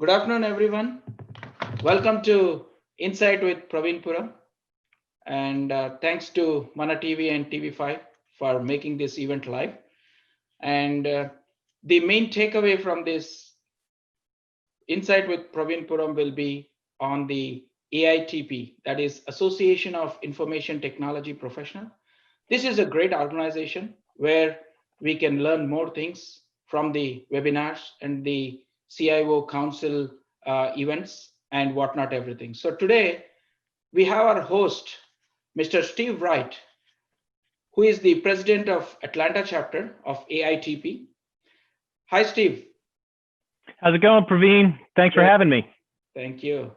Good afternoon, everyone. Welcome to Insight with Praveen Puram. And thanks to Mana TV and TV5 for making this event live. And the main takeaway from this Insight with Praveen Puram will be on the AITP, that is Association of Information Technology Professional. This is a great organization where we can learn more things from the webinars and the CIO Council events and whatnot, everything. So today we have our host, Mr. Steve.W.Right, who is the president of Atlanta chapter of AITP. Hi, Steve. How's it going, Praveen? Thanks for having me. Thank you.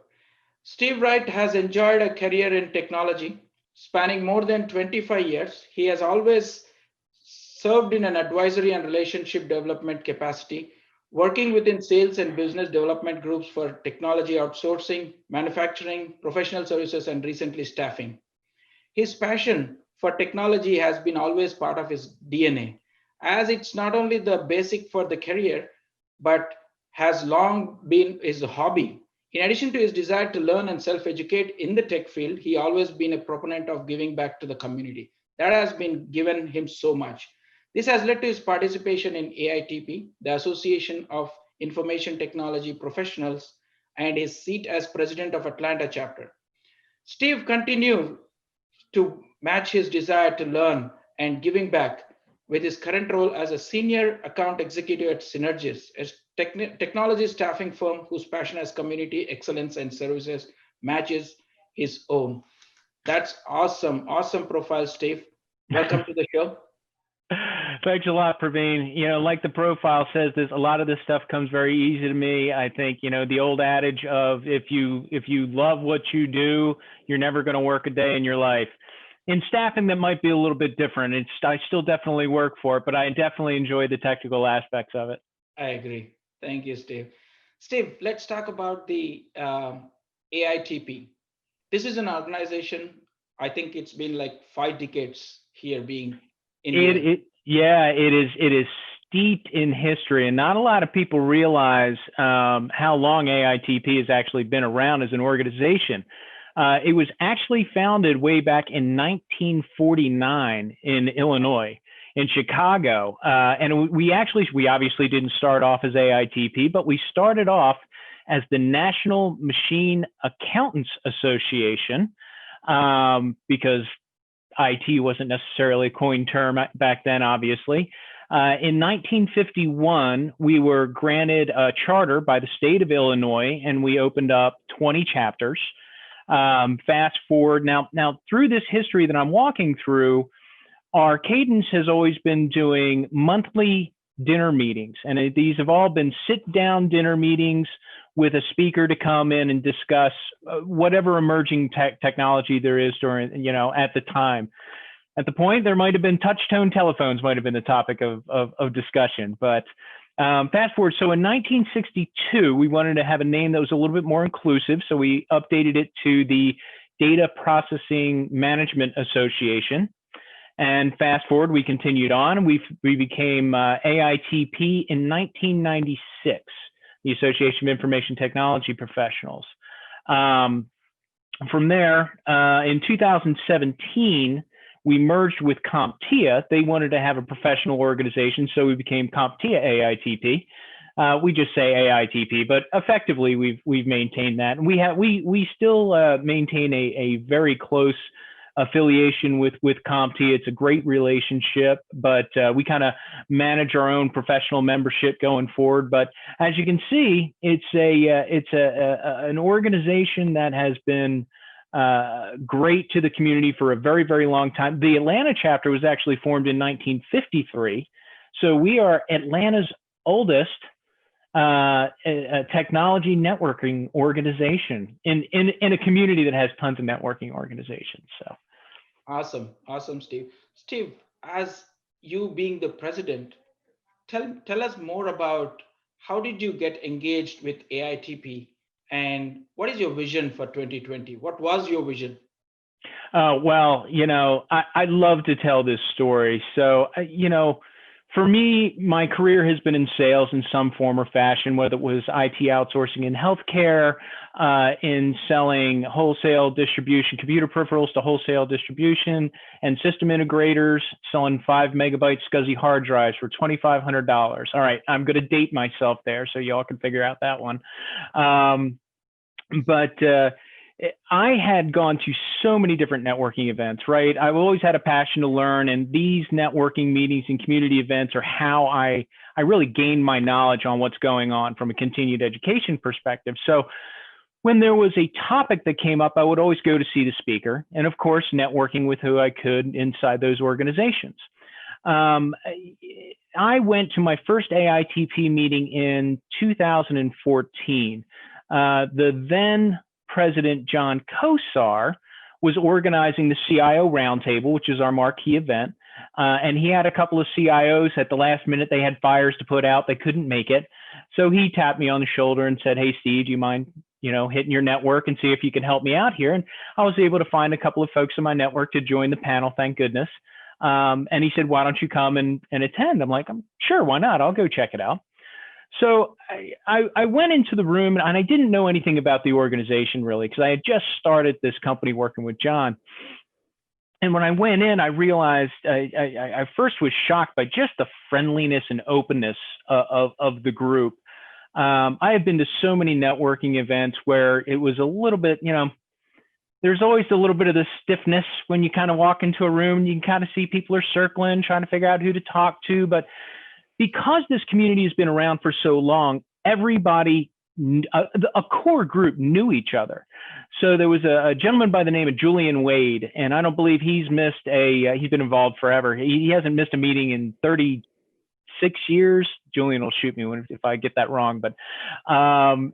Steve.W.Right has enjoyed a career in technology spanning more than 25 years. He has always served in an advisory and relationship development capacity, working within sales and business development groups for technology outsourcing, manufacturing, professional services, and recently staffing. His passion for technology has been always part of his DNA, as it's not only the basic for the career, but has long been his hobby. In addition to his desire to learn and self-educate in the tech field, he always been a proponent of giving back to the community. That has been given him so much. This has led to his participation in AITP, the Association of Information Technology Professionals, and his seat as president of Atlanta chapter. Steve continued to match his desire to learn and giving back with his current role as a senior account executive at Synergis, a technology staffing firm whose passion as community excellence and services matches his own. That's awesome. Awesome profile, Steve. Welcome to the show. Thanks a lot, Praveen. You know, like the profile says, a lot of this stuff comes very easy to me. I think, you know, the old adage of if you love what you do, you're never going to work a day in your life. In staffing, that might be a little bit different. I still definitely work for it, but I definitely enjoy the technical aspects of it. I agree. Thank you, Steve. Steve, let's talk about the AITP. This is an organization, I think it's been like 5 decades here being in it is steeped in history, and not a lot of people realize how long AITP has actually been around as an organization. It was actually founded way back in 1949 in Illinois, in Chicago. And we obviously didn't start off as AITP, but we started off as the National Machine Accountants Association, because IT wasn't necessarily a coined term back then, obviously. In 1951, we were granted a charter by the state of Illinois, and we opened up 20 chapters. Fast forward now through this history that I'm walking through, our cadence has always been doing monthly dinner meetings, and these have all been sit-down dinner meetings with a speaker to come in and discuss whatever emerging technology there is during, you know, at the time. At the point, there might have been touch-tone telephones might have been the topic of discussion, but fast forward. So in 1962, we wanted to have a name that was a little bit more inclusive. So we updated it to the Data Processing Management Association. And fast forward, we continued on, and we became AITP in 1996, the Association of Information Technology Professionals. From there, in 2017, we merged with CompTIA. They wanted to have a professional organization, so we became CompTIA AITP. We just say AITP, but effectively we've maintained that. And we still maintain a very close affiliation with CompTIA. It's a great relationship, but we kind of manage our own professional membership going forward. But as you can see, it's an organization that has been great to the community for a very, very long time. The Atlanta chapter was actually formed in 1953. So we are Atlanta's oldest technology networking organization in a community that has tons of networking organizations. So awesome, Steve. Steve, as you being the president, tell us more about how did you get engaged with AITP, and what is your vision for 2020? What was your vision? Well, you know, I love to tell this story. So, you know, For me, my career has been in sales in some form or fashion, whether it was IT outsourcing in healthcare, in selling wholesale distribution, computer peripherals to wholesale distribution, and system integrators, selling 5 megabyte SCSI hard drives for $2,500. All right, I'm going to date myself there, so y'all can figure out that one. But I had gone to so many different networking events, right? I've always had a passion to learn, and these networking meetings and community events are how I really gained my knowledge on what's going on from a continued education perspective. So when there was a topic that came up, I would always go to see the speaker, and of course, networking with who I could inside those organizations. I went to my first AITP meeting in 2014. The then President John Kosar was organizing the CIO Roundtable, which is our marquee event. And he had a couple of CIOs at the last minute. They had fires to put out. They couldn't make it. So he tapped me on the shoulder and said, "Hey, Steve, do you mind, hitting your network and see if you can help me out here?" And I was able to find a couple of folks in my network to join the panel, thank goodness. And he said, "Why don't you come and attend?" I'm like, "Sure, why not? I'll go check it out." So I went into the room, and I didn't know anything about the organization really, because I had just started this company working with John. And when I went in, I realized I first was shocked by just the friendliness and openness of the group. I have been to so many networking events where it was a little bit, there's always a little bit of the stiffness when you kind of walk into a room and you can kind of see people are circling, trying to figure out who to talk to. But because this community has been around for so long, everybody, a core group knew each other. So there was a gentleman by the name of Julian Wade, and I don't believe he's missed he's been involved forever. He hasn't missed a meeting in 36 years. Julian will shoot me if I get that wrong, but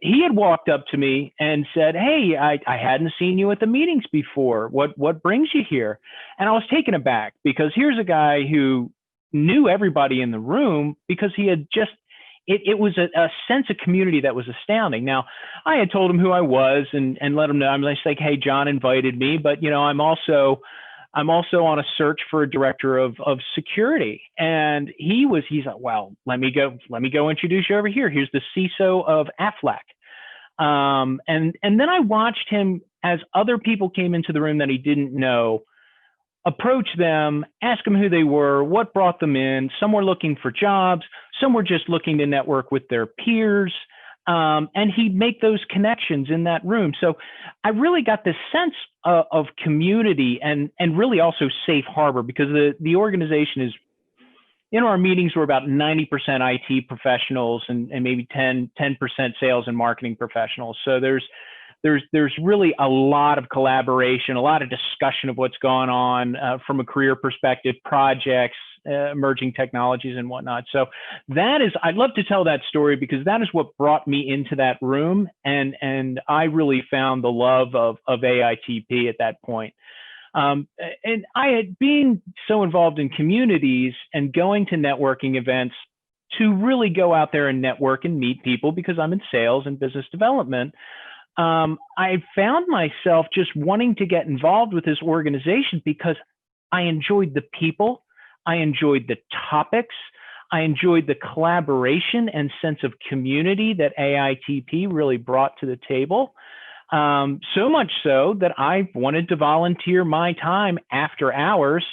he had walked up to me and said, "Hey, I hadn't seen you at the meetings before. What brings you here?" And I was taken aback, because here's a guy who knew everybody in the room, because he had just, it was a sense of community that was astounding. Now, I had told him who I was and let him know. I'm just like, "Hey, John invited me, but I'm also on a search for a director of security." And he's like, "Well, let me go introduce you over here. Here's the CISO of Aflac." And then I watched him, as other people came into the room that he didn't know, approach them, ask them who they were, what brought them in. Some were looking for jobs, some were just looking to network with their peers. And he'd make those connections in that room. So I really got this sense of community and really also safe harbor, because the organization is, in our meetings, we're about 90% IT professionals and maybe 10% sales and marketing professionals. So there's really a lot of collaboration, a lot of discussion of what's going on from a career perspective, projects, emerging technologies and whatnot. So I'd love to tell that story, because that is what brought me into that room. And I really found the love of AITP at that point. And I had been so involved in communities and going to networking events to really go out there and network and meet people, because I'm in sales and business development. I found myself just wanting to get involved with this organization because I enjoyed the people, I enjoyed the topics, I enjoyed the collaboration and sense of community that AITP really brought to the table. So much so that I wanted to volunteer my time after hours,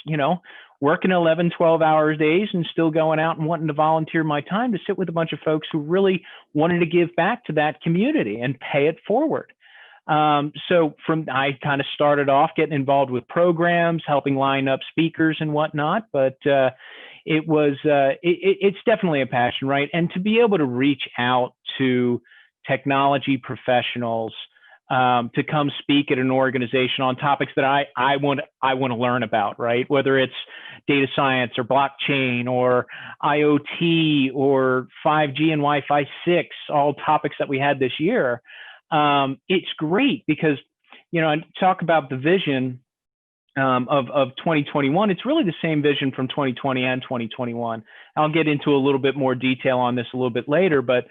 working 11, 12-hour days and still going out and wanting to volunteer my time to sit with a bunch of folks who really wanted to give back to that community and pay it forward. So I kind of started off getting involved with programs, helping line up speakers and whatnot, but it's definitely a passion, right? And to be able to reach out to technology professionals to come speak at an organization on topics that I want to learn about, right? Whether it's data science or blockchain or IoT or 5G and Wi-Fi 6, all topics that we had this year. It's great because, I talk about the vision of 2021. It's really the same vision from 2020 and 2021. I'll get into a little bit more detail on this a little bit later, but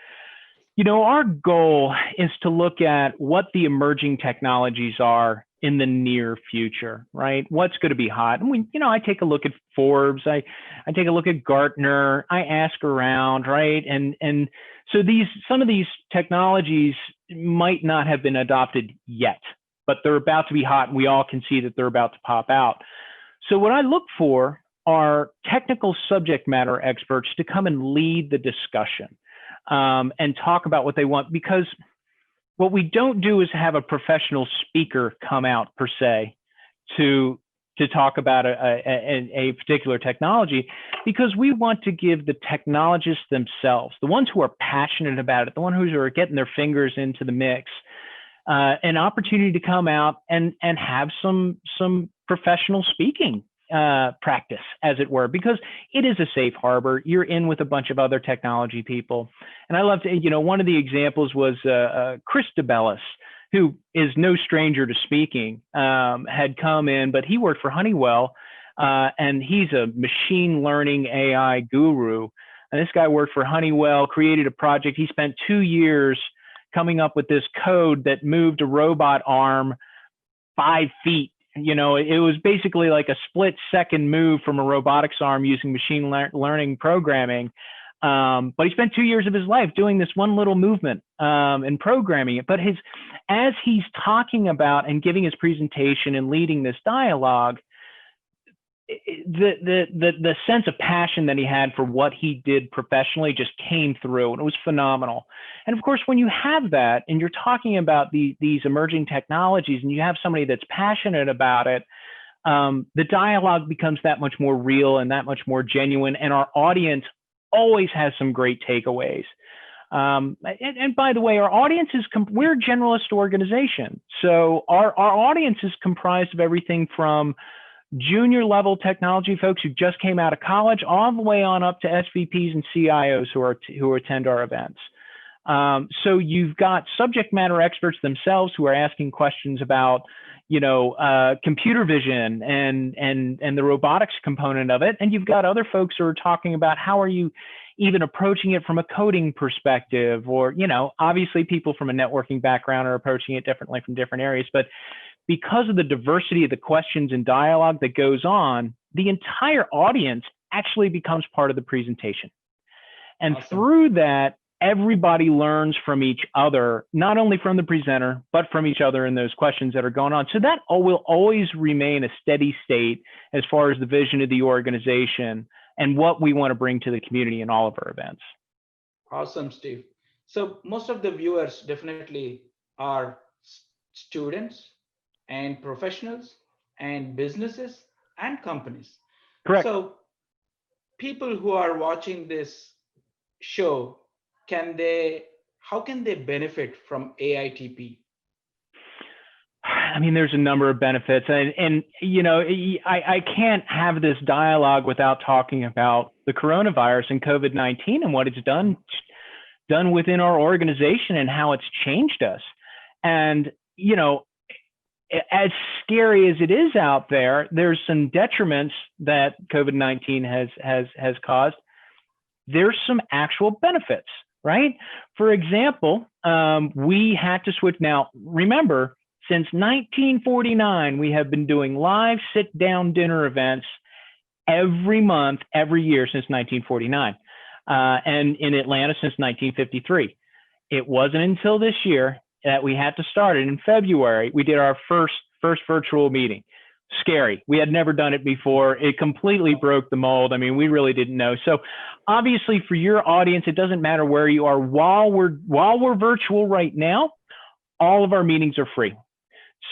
our goal is to look at what the emerging technologies are in the near future, right? What's going to be hot? And I take a look at Forbes, I take a look at Gartner, I ask around, right? And so some of these technologies might not have been adopted yet, but they're about to be hot, and we all can see that they're about to pop out. So what I look for are technical subject matter experts to come and lead the discussion and talk about what they want, because what we don't do is have a professional speaker come out per se to talk about a particular technology, because we want to give the technologists themselves, the ones who are passionate about it, the ones who are getting their fingers into the mix, an opportunity to come out and have some professional speaking practice, as it were, because it is a safe harbor. You're in with a bunch of other technology people. And I love to, one of the examples was Chris DeBellis, who is no stranger to speaking, had come in, but he worked for Honeywell, and he's a machine learning AI guru. And this guy worked for Honeywell, created a project. He spent 2 years coming up with this code that moved a robot arm 5 feet. It was basically like a split-second move from a robotics arm using machine learning programming. But he spent 2 years of his life doing this one little movement and programming it. But as he's talking about and giving his presentation and leading this dialogue, the sense of passion that he had for what he did professionally just came through, and it was phenomenal. And of course, when you have that and you're talking about these emerging technologies and you have somebody that's passionate about it, the dialogue becomes that much more real and that much more genuine, and our audience always has some great takeaways. And by the way, our audience we're a generalist organization. So our audience is comprised of everything from junior level technology folks who just came out of college, all the way on up to SVPs and CIOs who attend our events. So you've got subject matter experts themselves who are asking questions about, computer vision and the robotics component of it. And you've got other folks who are talking about how are you even approaching it from a coding perspective, or, obviously people from a networking background are approaching it differently from different areas. But because of the diversity of the questions and dialogue that goes on, the entire audience actually becomes part of the presentation. And awesome. Through that, everybody learns from each other, not only from the presenter, but from each other in those questions that are going on. So that will always remain a steady state as far as the vision of the organization and what we want to bring to the community in all of our events. Awesome, Steve. So most of the viewers definitely are students and professionals and businesses and companies. Correct. So people who are watching this show, how can they benefit from AITP? I mean, there's a number of benefits, and I can't have this dialogue without talking about the coronavirus and COVID-19 and what it's done within our organization and how it's changed us. And as scary as it is out there, there's some detriments that COVID-19 has caused. There's some actual benefits, right? For example, we had to switch. Now, remember, since 1949, we have been doing live sit-down dinner events every month, every year since 1949, and in Atlanta since 1953. It wasn't until this year that we had to start it in February. We did our first virtual meeting. Scary. We had never done it before. It completely broke the mold. I mean, we really didn't know. So obviously for your audience, it doesn't matter where you are. While we're virtual right now, all of our meetings are free.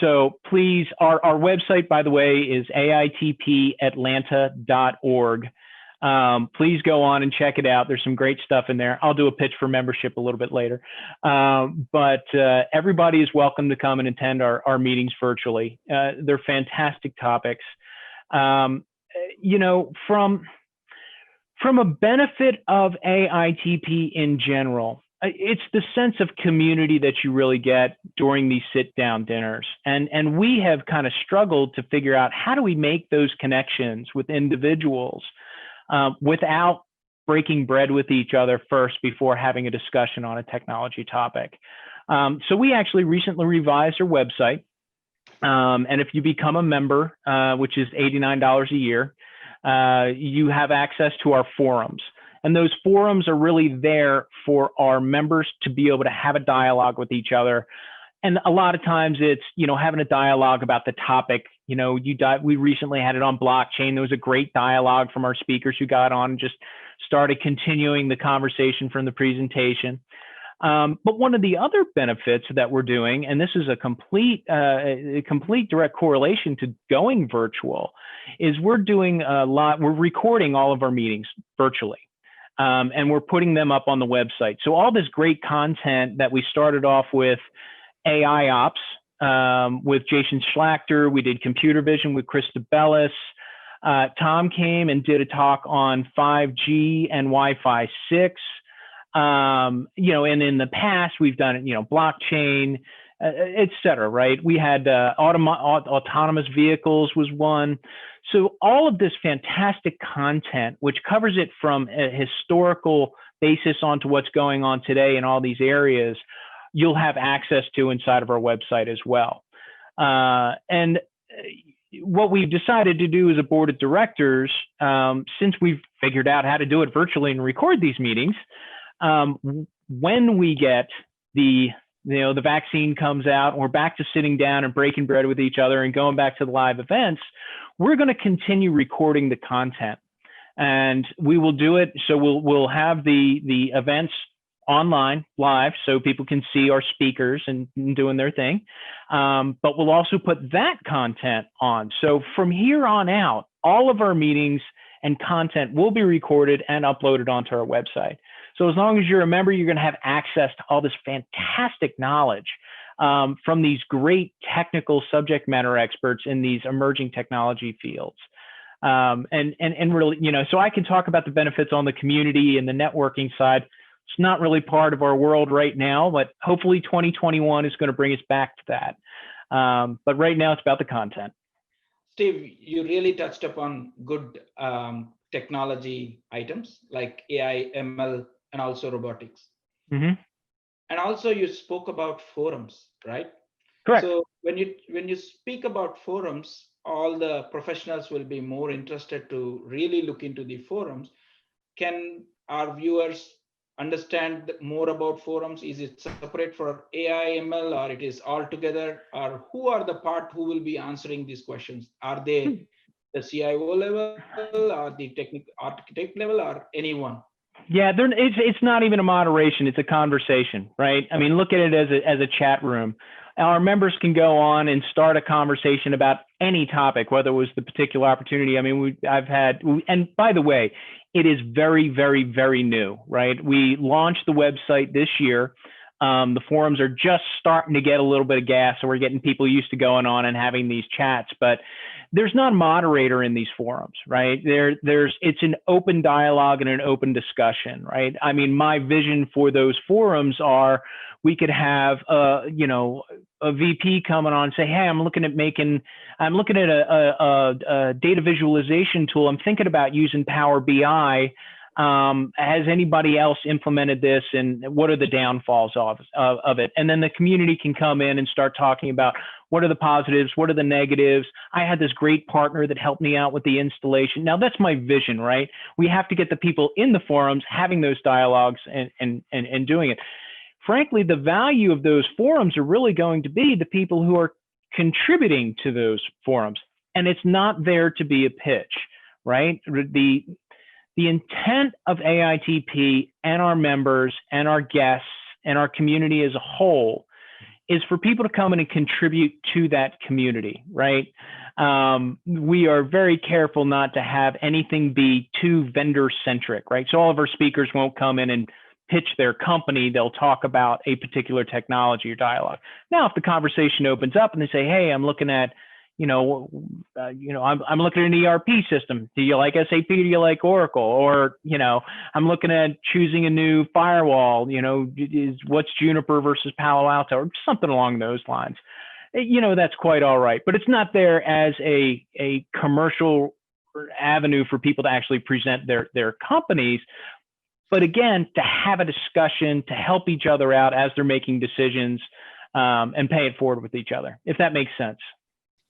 So please, our website, by the way, is AITPatlanta.org. Please go on and check it out. There's some great stuff in there. I'll do a pitch for membership a little bit later. But everybody is welcome to come and attend our meetings virtually. They're fantastic topics. From a benefit of AITP in general, it's the sense of community that you really get during these sit-down dinners. And we have kind of struggled to figure out, how do we make those connections with individuals without breaking bread with each other first before having a discussion on a technology topic. So we actually recently revised our website. And if you become a member, which is $89 a year, you have access to our forums. And those forums are really there for our members to be able to have a dialogue with each other. And a lot of times it's, having a dialogue about the topic. We recently had it on blockchain. There was a great dialogue from our speakers who got on and just started continuing the conversation from the presentation. But one of the other benefits that we're doing, and this is a complete direct correlation to going virtual, is we're recording all of our meetings virtually. And we're putting them up on the website. So all this great content that we started off with AIOps, with Jason Schlachter, we did computer vision with Chris DeBellis. Tom came and did a talk on 5G and Wi-Fi 6. And in the past we've done, blockchain, et cetera, right? We had autonomous vehicles was one. So all of this fantastic content, which covers it from a historical basis onto what's going on today in all these areas, you'll have access to inside of our website as well. And what we've decided to do as a board of directors, since we've figured out how to do it virtually and record these meetings, when we get the vaccine comes out and we're back to sitting down and breaking bread with each other and going back to the live events, we're going to continue recording the content, and we will do it. So we'll have the events online live so people can see our speakers and doing their thing. But we'll also put that content on. So from here on out, all of our meetings and content will be recorded and uploaded onto our website. So as long as you're a member, you're going to have access to all this fantastic knowledge from these great technical subject matter experts in these emerging technology fields. And really, so I can talk about the benefits on the community and the networking side. It's not really part of our world right now, but hopefully 2021 is going to bring us back to that. But right now it's about the content. Steve, you really touched upon good technology items like AI, ML, and also robotics. Mm-hmm. And also you spoke about forums, right? Correct. So when you speak about forums, all the professionals will be more interested to really look into the forums. Can our viewers understand more about forums? Is it separate for AI, ML, or it is all together? Or who are the part who will be answering these questions? Are they the CIO level, or the technical architect level, or anyone? Yeah, it's not even a moderation. It's a conversation, right? I mean, look at it as a chat room. Our members can go on and start a conversation about any topic, whether it was the particular opportunity. I mean, and by the way, it is very, very, very new, right? We launched the website this year. The forums are just starting to get a little bit of gas, so we're getting people used to going on and having these chats, but there's not a moderator in these forums, right? It's an open dialogue and an open discussion, right? I mean, my vision for those forums are we could have, a VP coming on and say, hey, I'm looking at a data visualization tool. I'm thinking about using Power BI. Has anybody else implemented this, and what are the downfalls of it? And then the community can come in and start talking about what are the positives, what are the negatives. I had this great partner that helped me out with the installation. Now that's my vision, right? We have to get the people in the forums having those dialogues and doing it. Frankly, the value of those forums are really going to be the people who are contributing to those forums. And it's not there to be a pitch, right? The intent of AITP and our members and our guests and our community as a whole is for people to come in and contribute to that community, right? We are very careful not to have anything be too vendor-centric, right? So all of our speakers won't come in and pitch their company. They'll talk about a particular technology or dialogue. Now, if the conversation opens up and they say, hey, I'm looking at I'm looking at an ERP system. Do you like SAP? Do you like Oracle? Or, I'm looking at choosing a new firewall. What's Juniper versus Palo Alto, or something along those lines. That's quite all right. But it's not there as a commercial avenue for people to actually present their companies. But again, to have a discussion, to help each other out as they're making decisions, and pay it forward with each other, if that makes sense.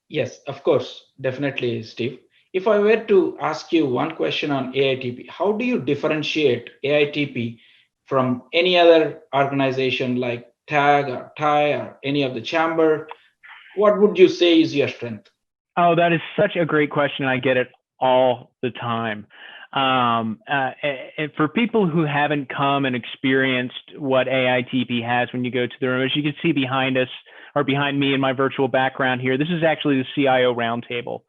Yes, of course, definitely, Steve. If I were to ask you one question on AITP, how do you differentiate AITP from any other organization like TAG or TI or any of the chamber? What would you say is your strength? Oh, that is such a great question. I get it all the time. And for people who haven't come and experienced what AITP has when you go to the room, as you can see behind us or behind me in my virtual background here, this is actually the CIO roundtable.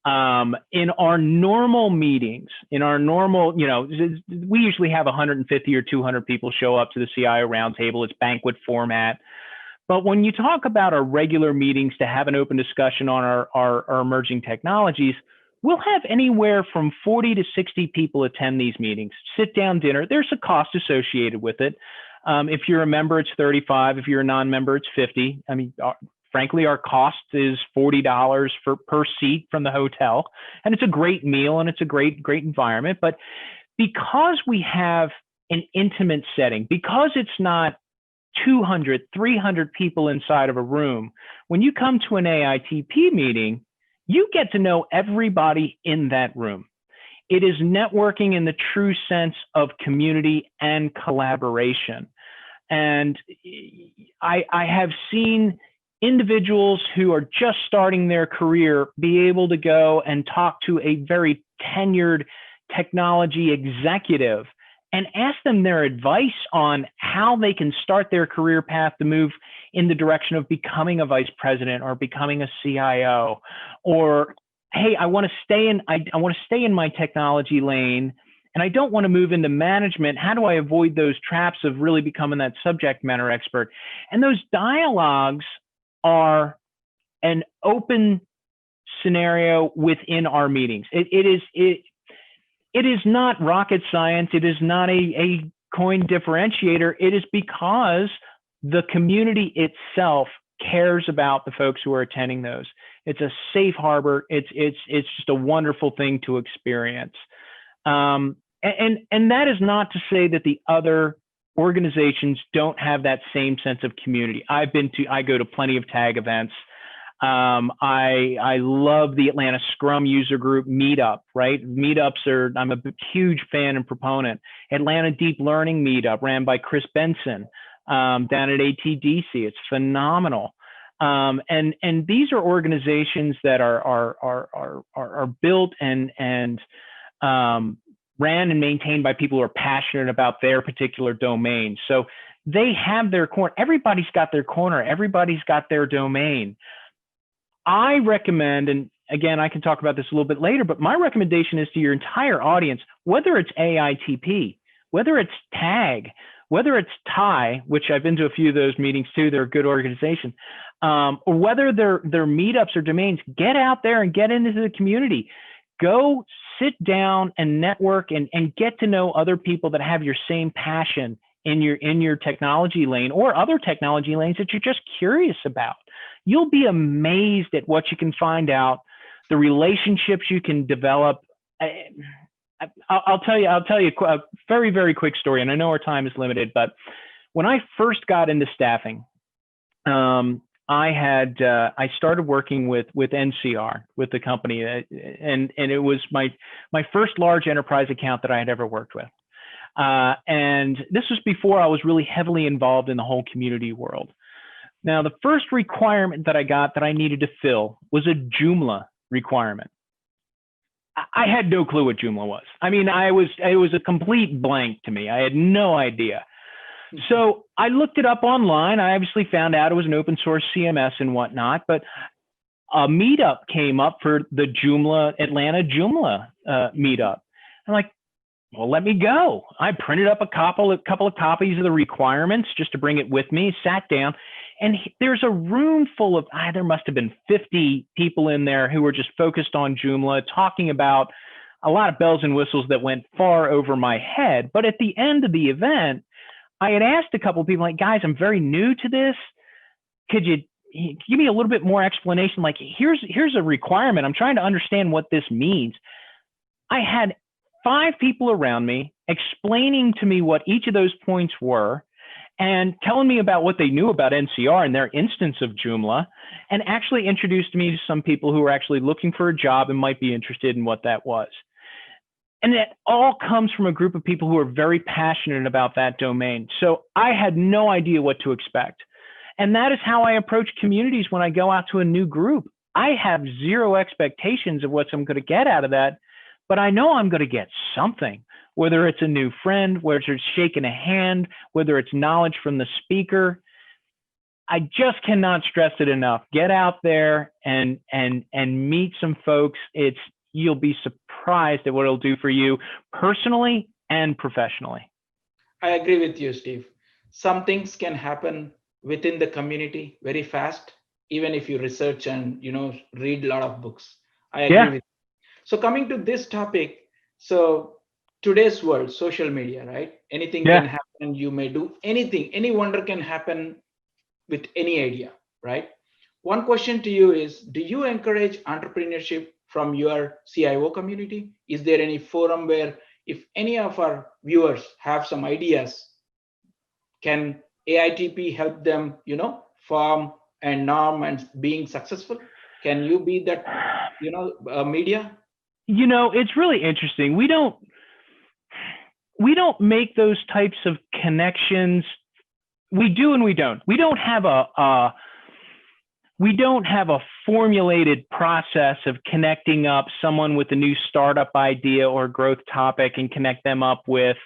In our normal meetings, in our normal, we usually have 150 or 200 people show up to the CIO roundtable. It's banquet format. But when you talk about our regular meetings to have an open discussion on our emerging technologies, we'll have anywhere from 40 to 60 people attend these meetings. Sit down dinner. There's a cost associated with it. If you're a member, it's 35. If you're a non-member, it's 50. I mean, frankly, our cost is $40 per seat from the hotel, and it's a great meal and it's a great environment. But because we have an intimate setting, because it's not 200, 300 people inside of a room, when you come to an AITP meeting, you get to know everybody in that room. It is networking in the true sense of community and collaboration. And I have seen individuals who are just starting their career be able to go and talk to a very tenured technology executive and ask them their advice on how they can start their career path to move in the direction of becoming a vice president or becoming a CIO, or, hey, I want to stay in my technology lane and I don't want to move into management. How do I avoid those traps of really becoming that subject matter expert? And those dialogues are an open scenario within our meetings. It is not rocket science. It is not a coin differentiator. It is because the community itself cares about the folks who are attending those. It's a safe harbor. It's just a wonderful thing to experience. And that is not to say that the other organizations don't have that same sense of community. I go to plenty of TAG events. I love the Atlanta Scrum user group meetup, right? I'm a huge fan and proponent. Atlanta Deep Learning meetup ran by Chris Benson, down at ATDC. It's phenomenal. And these are organizations that are built and ran and maintained by people who are passionate about their particular domain. So they have their corner. Everybody's got their corner. Everybody's got their domain. I recommend, and again, I can talk about this a little bit later, but my recommendation is to your entire audience, whether it's AITP, whether it's TAG, whether it's TI, which I've been to a few of those meetings too, they're a good organization, or whether they're meetups or domains, get out there and get into the community. Go sit down and network and get to know other people that have your same passion in your technology lane or other technology lanes that you're just curious about. You'll be amazed at what you can find out, the relationships you can develop. I'll tell you a very, very quick story, and I know our time is limited, but when I first got into staffing, I started working with NCR, with the company, and it was my first large enterprise account that I had ever worked with. And this was before I was really heavily involved in the whole community world. Now, the first requirement that I got that I needed to fill was a Joomla requirement. I had no clue what Joomla was. I mean, it was a complete blank to me. I had no idea. So I looked it up online. I obviously found out it was an open source CMS and whatnot, but a meetup came up for the Atlanta Joomla meetup. I'm like, well, let me go. I printed up a couple of copies of the requirements just to bring it with me, sat down, and there's a room full of, there must have been 50 people in there who were just focused on Joomla, talking about a lot of bells and whistles that went far over my head. But at the end of the event, I had asked a couple of people, like, guys, I'm very new to this. Could you give me a little bit more explanation? Like, here's a requirement. I'm trying to understand what this means. I had 5 people around me explaining to me what each of those points were. and telling me about what they knew about NCR and their instance of Joomla, and actually introduced me to some people who were actually looking for a job and might be interested in what that was. And it all comes from a group of people who are very passionate about that domain. So I had no idea what to expect. And that is how I approach communities when I go out to a new group. I have zero expectations of what I'm going to get out of that, but I know I'm going to get something, whether it's a new friend, whether it's shaking a hand, whether it's knowledge from the speaker. I just cannot stress it enough. Get out there and meet some folks. You'll be surprised at what it'll do for you personally and professionally. I agree with you, Steve. Some things can happen within the community very fast, even if you research and read a lot of books. I agree with you. So coming to this topic, so today's world, social media, right? Anything can happen. You may do anything. Any wonder can happen with any idea, right? One question to you is, do you encourage entrepreneurship from your CIO community? Is there any forum where if any of our viewers have some ideas, can AITP help them, form and norm and being successful? Can you be that, media? It's really interesting. We don't make those types of connections. We do and we don't. We don't have a formulated process of connecting up someone with a new startup idea or growth topic and connect them up with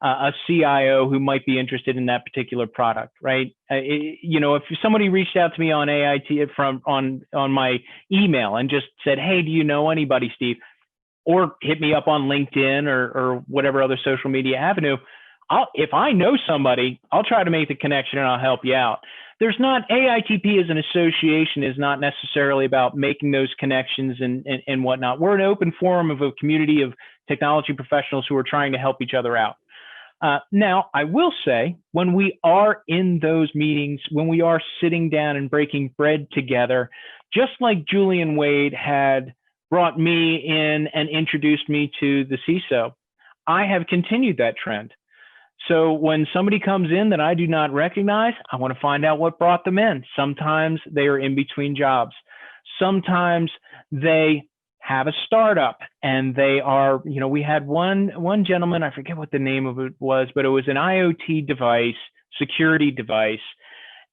a CIO who might be interested in that particular product, right? If somebody reached out to me on AIT on my email and just said, "Hey, do you know anybody, Steve?" or hit me up on LinkedIn or whatever other social media avenue, if I know somebody, I'll try to make the connection and I'll help you out. AITP as an association is not necessarily about making those connections and whatnot. We're an open forum of a community of technology professionals who are trying to help each other out. Now, I will say, when we are in those meetings, when we are sitting down and breaking bread together, just like Julian Wade had brought me in and introduced me to the CISO, I have continued that trend. So when somebody comes in that I do not recognize, I want to find out what brought them in. Sometimes they are in between jobs. Sometimes they have a startup and they are, we had one gentleman, I forget what the name of it was, but it was an IoT device, security device.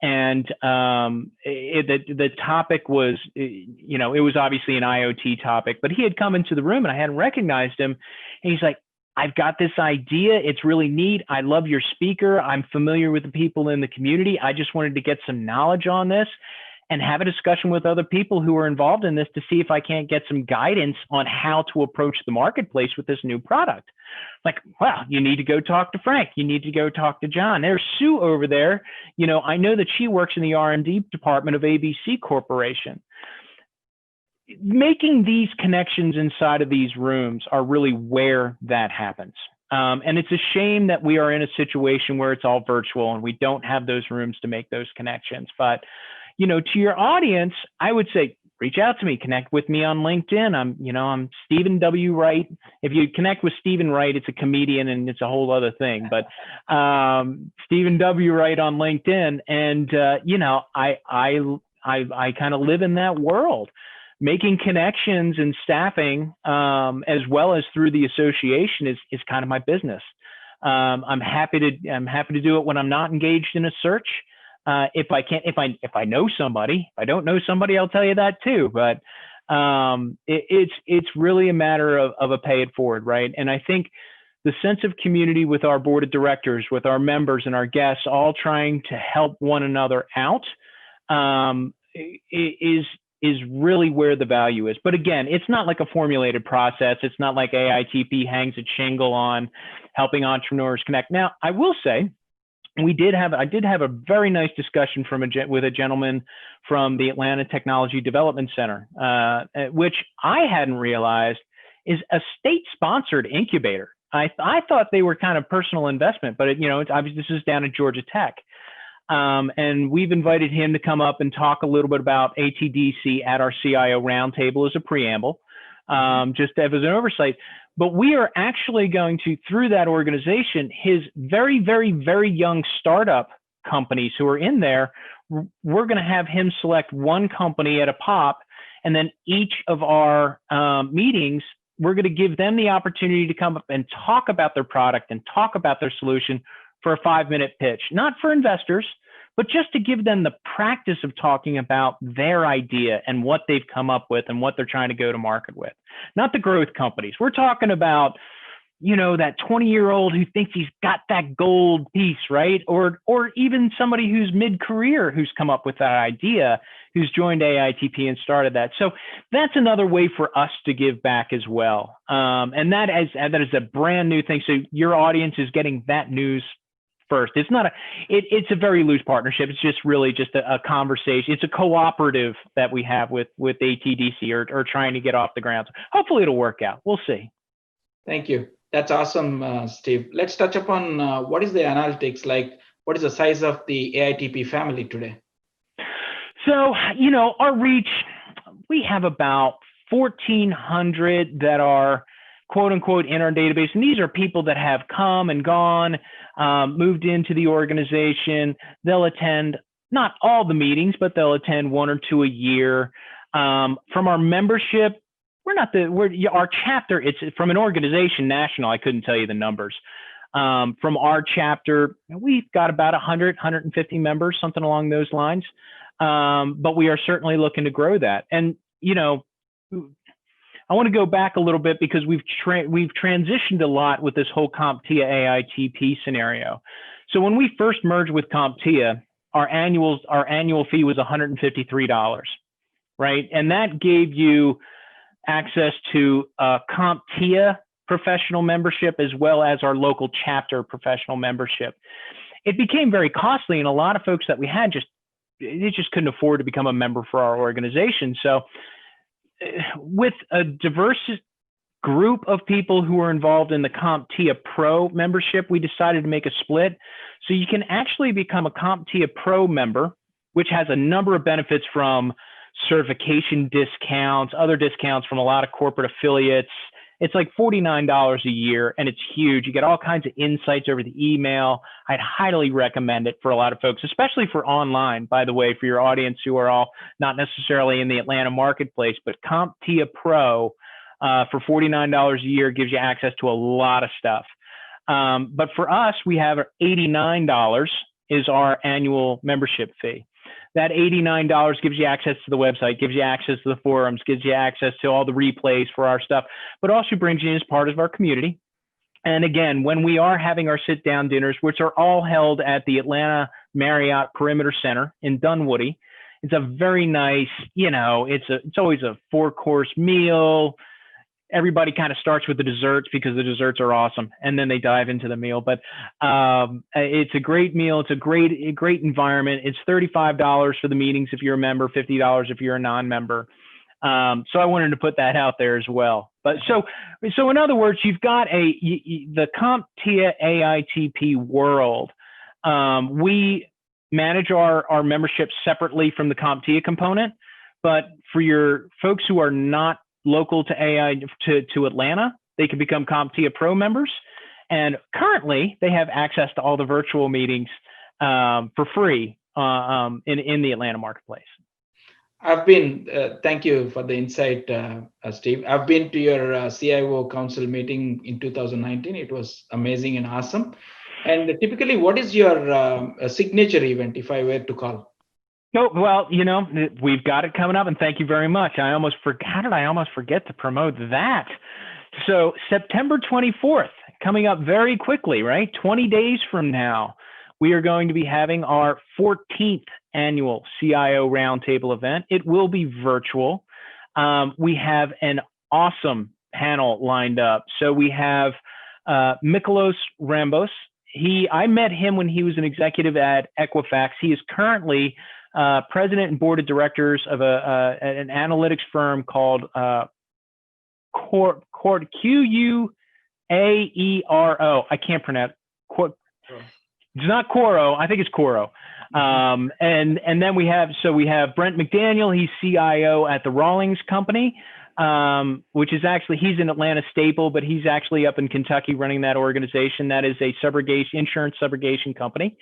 And the topic was, it was obviously an IoT topic, but he had come into the room and I hadn't recognized him. And he's like, "I've got this idea. It's really neat. I love your speaker. I'm familiar with the people in the community. I just wanted to get some knowledge on this and have a discussion with other people who are involved in this to see if I can't get some guidance on how to approach the marketplace with this new product." Like, wow, you need to go talk to Frank. You need to go talk to John. There's Sue over there. I know that she works in the R&D department of ABC Corporation. Making these connections inside of these rooms are really where that happens. And it's a shame that we are in a situation where it's all virtual and we don't have those rooms to make those connections. But, to your audience, I would say, reach out to me, connect with me on LinkedIn. I'm Steve.W.Right. If you connect with Stephen Wright, it's a comedian and it's a whole other thing, but Stephen.W.Right on LinkedIn. And, I kind of live in that world. Making connections and staffing, as well as through the association, is kind of my business. I'm happy to do it when I'm not engaged in a search. If I know somebody, if I don't know somebody, I'll tell you that too. But it's really a matter of a pay it forward, right? And I think the sense of community with our board of directors, with our members and our guests, all trying to help one another out, is really where the value is. But again, it's not like a formulated process. It's not like AITP hangs its shingle on helping entrepreneurs connect. Now, I will say, I did have a very nice discussion with a gentleman from the Atlanta Technology Development Center, which I hadn't realized is a state-sponsored incubator. I thought they were kind of personal investment, but it's obviously this is down at Georgia Tech. And we've invited him to come up and talk a little bit about ATDC at our CIO roundtable as a preamble, just as an oversight. But we are actually going to, through that organization, his very, very, very young startup companies who are in there, we're going to have him select one company at a pop. And then each of our meetings, we're going to give them the opportunity to come up and talk about their product and talk about their solution for a 5-minute pitch, not for investors, but just to give them the practice of talking about their idea and what they've come up with and what they're trying to go to market with. Not the growth companies. We're talking about, you know, that 20-year-old who thinks he's got that gold piece, right? Or even somebody who's mid-career who's come up with that idea, who's joined AITP and started that. So that's another way for us to give back as well. And that is a brand new thing. So your audience is getting that news first. It's not it's a very loose partnership. It's just really just a conversation. It's a cooperative that we have with ATDC or trying to get off the ground. Hopefully it'll work out. We'll see. Thank you. That's awesome, Steve. Let's touch upon what is the analytics like? What is the size of the AITP family today? So, you know, our reach, we have about 1,400 that are quote unquote in our database. And these are people that have come and gone, moved into the organization. They'll attend not all the meetings, but they'll attend 1 or 2 a year. From our membership, our chapter, it's from an organization national. I couldn't tell you the numbers. From our chapter, we've got about 100, 150 members, something along those lines. But we are certainly looking to grow that. And, you know, I want to go back a little bit because we've transitioned a lot with this whole CompTIA AITP scenario. So when we first merged with CompTIA, our annual fee was $153, right? And that gave you access to CompTIA professional membership as well as our local chapter professional membership. It became very costly, and a lot of folks that we had just couldn't afford to become a member for our organization. So with a diverse group of people who are involved in the CompTIA Pro membership, we decided to make a split. So you can actually become a CompTIA Pro member, which has a number of benefits from certification discounts, other discounts from a lot of corporate affiliates. It's like $49 a year, and it's huge. You get all kinds of insights over the email. I'd highly recommend it for a lot of folks, especially for online, by the way, for your audience who are all not necessarily in the Atlanta marketplace. But CompTIA Pro for $49 a year gives you access to a lot of stuff. But for us, we have $89 is our annual membership fee. That $89 gives you access to the website, gives you access to the forums, gives you access to all the replays for our stuff, but also brings you in as part of our community. And again, when we are having our sit-down dinners, which are all held at the Atlanta Marriott Perimeter Center in Dunwoody, it's a very nice, you know, it's always a 4-course meal. Everybody kind of starts with the desserts because the desserts are awesome, and then they dive into the meal. But it's a great meal. It's a great environment. It's $35 for the meetings if you're a member, $50 if you're a non-member. So I wanted to put that out there as well. But so in other words, you've got the CompTIA AITP world. We manage our membership separately from the CompTIA component, but for your folks who are not local to Atlanta, they can become CompTIA Pro members. And currently they have access to all the virtual meetings for free in the Atlanta marketplace. Thank you for the insight, Steve. I've been to your CIO Council meeting in 2019. It was amazing and awesome. And typically, what is your signature event, if I were to call? Oh, well, you know, we've got it coming up, and thank you very much. How did I almost forget to promote that? So September 24th, coming up very quickly, right? 20 days from now, we are going to be having our 14th annual CIO Roundtable event. It will be virtual. We have an awesome panel lined up. So we have Michalos Rambos. I met him when he was an executive at Equifax. He is currently president and board of directors of an analytics firm called Quaero. I can't pronounce. It's not Quaero. I think it's Quaero. And then we have Brent McDaniel. He's CIO at the Rawlings Company. which is actually, he's an Atlanta staple, but he's actually up in Kentucky running that organization. That is a insurance subrogation company.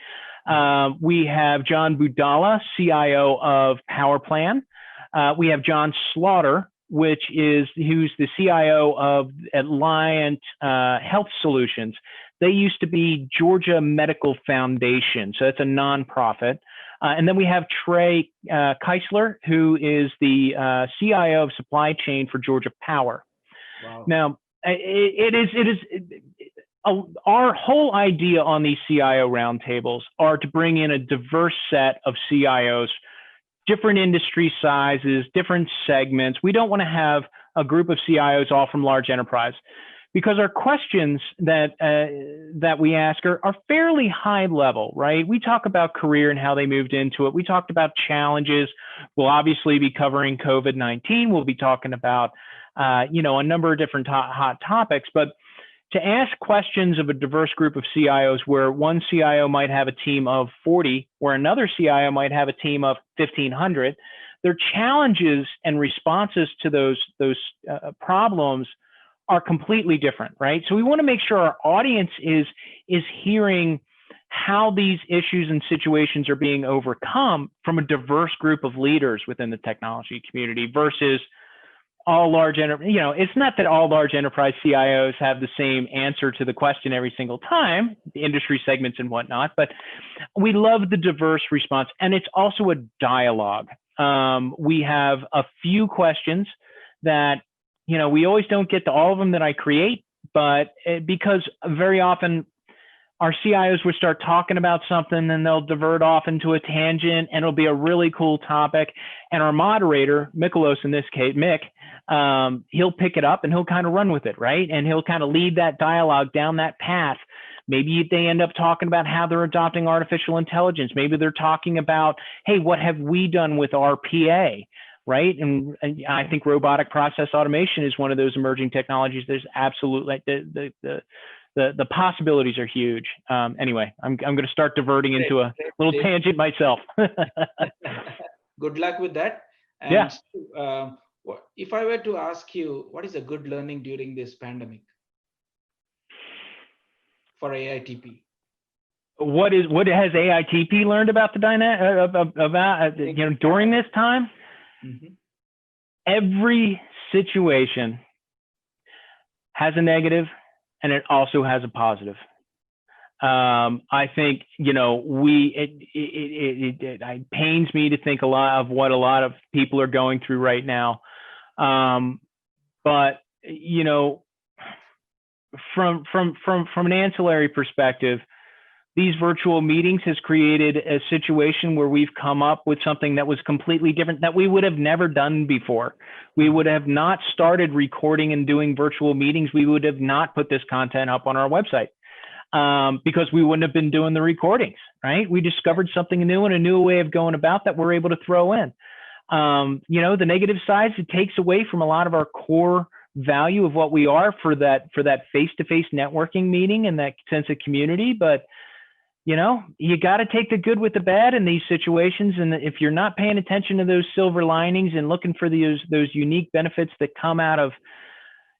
We have John Budala, CIO of PowerPlan. We have John Slaughter, who's the CIO of Alliant Health Solutions. They used to be Georgia Medical Foundation, so that's a nonprofit. And then we have Trey Keisler, who is the CIO of supply chain for Georgia Power. Wow. Now, our whole idea on these CIO roundtables are to bring in a diverse set of CIOs, different industry sizes, different segments. We don't want to have a group of CIOs all from large enterprise, because our questions that we ask are fairly high level, right? We talk about career and how they moved into it. We talked about challenges. We'll obviously be covering COVID-19. We'll be talking about, a number of different hot topics. But to ask questions of a diverse group of CIOs, where one CIO might have a team of 40, where another CIO might have a team of 1,500, their challenges and responses to those problems are completely different, right? So we want to make sure our audience is hearing how these issues and situations are being overcome from a diverse group of leaders within the technology community versus all large it's not that all large enterprise CIOs have the same answer to the question every single time, the industry segments and whatnot, but we love the diverse response. And it's also a dialogue. We have a few questions that, we always don't get to all of them that I create, but because very often our CIOs would start talking about something and they'll divert off into a tangent and it'll be a really cool topic. And our moderator, Mikolos in this case, Mick, he'll pick it up and he'll kind of run with it, right? And he'll kind of lead that dialogue down that path. Maybe they end up talking about how they're adopting artificial intelligence. Maybe they're talking about, hey, what have we done with RPA? Right. And I think robotic process automation is one of those emerging technologies. There's absolutely the possibilities are huge. Anyway, I'm going to start diverting into a little tangent myself. Good luck with that. And yeah. If I were to ask you, what is a good learning during this pandemic for AITP? What has AITP learned about the during this time? Mm-hmm. Every situation has a negative and it also has a positive. I think, it pains me to think a lot of what a lot of people are going through right now. But, from an ancillary perspective, these virtual meetings has created a situation where we've come up with something that was completely different that we would have never done before. We would have not started recording and doing virtual meetings. We would have not put this content up on our website because we wouldn't have been doing the recordings, right? We discovered something new and a new way of going about that we're able to throw in. The negative sides, it takes away from a lot of our core value of what we are for that face-to-face networking meeting and that sense of community. But you got to take the good with the bad in these situations. And if you're not paying attention to those silver linings and looking for those unique benefits that come out of,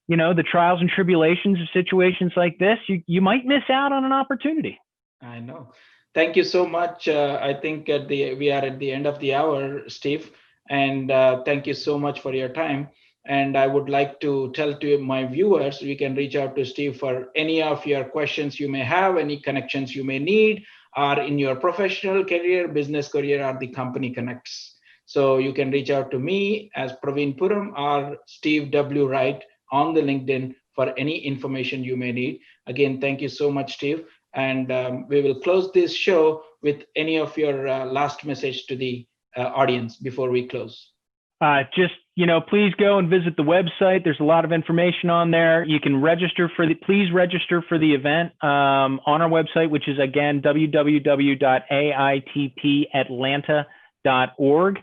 the trials and tribulations of situations like this, you might miss out on an opportunity. I know. Thank you so much. I think we are at the end of the hour, Steve, and thank you so much for your time. And I would like to tell to my viewers, you can reach out to Steve for any of your questions you may have, any connections you may need, or in your professional career, business career, or the company connects. So you can reach out to me as Praveen Puram or Steve.W.Right on the LinkedIn for any information you may need. Again, thank you so much, Steve. And we will close this show with any of your last message to the audience before we close. Please go and visit the website. There's a lot of information on there. You can please register for the event on our website, which is again, www.aitpatlanta.org.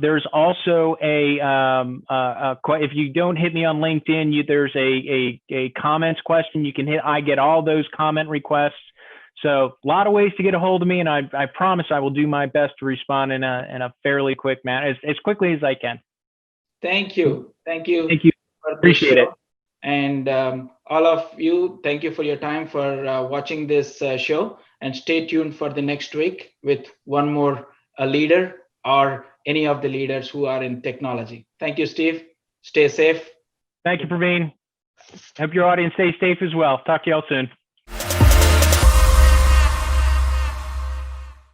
There's also if you don't hit me on LinkedIn, there's a comments question you can hit. I get all those comment requests. So a lot of ways to get a hold of me, and I promise I will do my best to respond in a fairly quick manner, as quickly as I can. Thank you. Thank you Thank you. for this Appreciate it. show. And all of you, thank you for your time for watching this show. And stay tuned for the next week with one more leader or any of the leaders who are in technology. Thank you, Steve. Stay safe. Thank you, Praveen. Hope your audience stays safe as well. Talk to y'all soon.